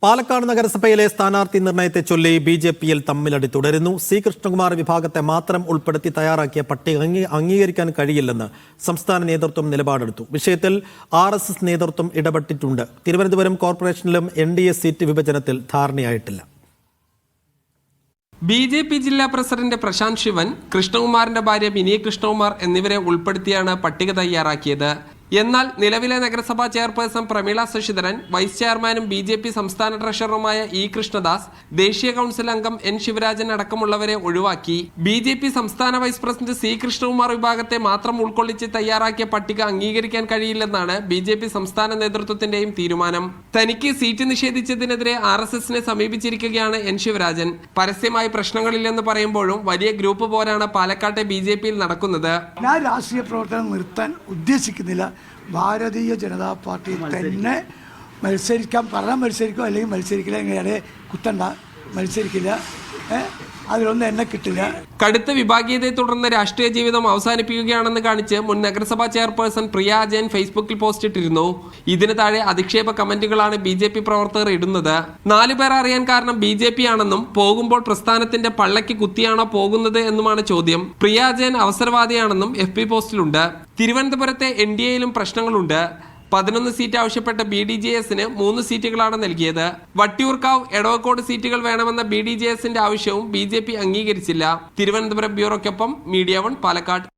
പാലക്കാട് നഗരസഭയിലെ സ്ഥാനാർത്ഥി നിർണയത്തെ ചൊല്ലി ബി.ജെ.പിയിൽ തമ്മിലടി തുടരുന്നു. സി കൃഷ്ണകുമാർ വിഭാഗത്തെ മാത്രം ഉൾപ്പെടുത്തി തയ്യാറാക്കിയ പട്ടിക അംഗീകരിക്കാൻ കഴിയില്ലെന്ന് സംസ്ഥാന നേതൃത്വം നിലപാടെടുത്തു. വിഷയത്തിൽ RSS നേതൃത്വം ഇടപെട്ടിട്ടുണ്ട്. തിരുവനന്തപുരം കോർപ്പറേഷനിലും NDA സീറ്റ് വിഭജനത്തിൽ ധാരണയായിട്ടില്ല. ബി.ജെ.പി ജില്ലാ പ്രസിഡന്റ് പ്രശാന്ത് ശിവൻ, കൃഷ്ണകുമാറിന്റെ ഭാര്യ മിനി കൃഷ്ണകുമാർ എന്നിവരെ ഉൾപ്പെടുത്തിയാണ് പട്ടിക തയ്യാറാക്കിയത്. എന്നാൽ നിലവിലെ നഗരസഭാ ചെയർപേഴ്സൺ പ്രമീള ശശിധരൻ, വൈസ് ചെയർമാനും ബി.ജെ.പി സംസ്ഥാന ട്രഷററുമായ ഇ കൃഷ്ണദാസ്, ദേശീയ കൗൺസിൽ അംഗം N ശിവരാജൻ അടക്കമുള്ളവരെ ഒഴിവാക്കി ബി.ജെ.പി സംസ്ഥാന വൈസ് പ്രസിഡന്റ് സി കൃഷ്ണകുമാർ വിഭാഗത്തെ മാത്രം ഉൾക്കൊള്ളിച്ച് തയ്യാറാക്കിയ പട്ടിക അംഗീകരിക്കാൻ കഴിയില്ലെന്നാണ് ബി.ജെ.പി സംസ്ഥാന നേതൃത്വത്തിന്റെയും തീരുമാനം. തനിക്ക് സീറ്റ് നിഷേധിച്ചതിനെതിരെ RSSനെ സമീപിച്ചിരിക്കുകയാണ് N ശിവരാജൻ. പരസ്യമായി പ്രശ്നങ്ങളില്ലെന്ന് പറയുമ്പോഴും വലിയ ഗ്രൂപ്പ് പോരാണ് പാലക്കാട്ടെ ബി.ജെ.പിയിൽ നടക്കുന്നത്. ഞാൻ രാഷ്ട്രീയ പ്രവർത്തനം നിർത്താൻ ഉദ്ദേശിക്കുന്നില്ല. ഭാരതീയ ജനതാ പാർട്ടി തന്നെ മത്സരിക്കാൻ പറഞ്ഞാൽ മത്സരിക്കും, അല്ലെങ്കിൽ മത്സരിക്കില്ല. എങ്ങനെയാണ് കുത്തണ്ട, മത്സരിക്കില്ല. അതിലൊന്നും എന്നെ കിട്ടില്ല. കടുത്ത വിഭാഗീയതയെ തുടർന്ന് രാഷ്ട്രീയ ജീവിതം അവസാനിപ്പിക്കുകയാണെന്ന് കാണിച്ച് മുൻ നഗരസഭാ ചെയർപേഴ്സൺ പ്രിയ അജയൻ ഫേസ്ബുക്കിൽ പോസ്റ്റ് ഇട്ടിരുന്നു. ഇതിന് താഴെ അധിക്ഷേപ കമന്റുകളാണ് ബി.ജെ.പി പ്രവർത്തകർ ഇടുന്നത്. 4 പേർ അറിയാൻ കാരണം ബി.ജെ.പി ആണെന്നും പോകുമ്പോൾ പ്രസ്ഥാനത്തിന്റെ പള്ളയ്ക്ക് കുത്തിയാണോ പോകുന്നത് എന്നുമാണ് ചോദ്യം. പ്രിയ അജയൻ അവസരവാദിയാണെന്നും FB പോസ്റ്റിലുണ്ട്. തിരുവനന്തപുരത്തെ NDAയിലും പ്രശ്നങ്ങളുണ്ട്. 11 സീറ്റ് ആവശ്യപ്പെട്ട BDJSന് 3 സീറ്റുകളാണ് നൽകിയത്. വട്ടിയൂർക്കാവ്, എടവക്കോട് സീറ്റുകൾ വേണമെന്ന BDJSന്റെ ആവശ്യവും ബി.ജെ.പി അംഗീകരിച്ചില്ല. തിരുവനന്തപുരം ബ്യൂറോയ്ക്കൊപ്പം മീഡിയ 1 പാലക്കാട്.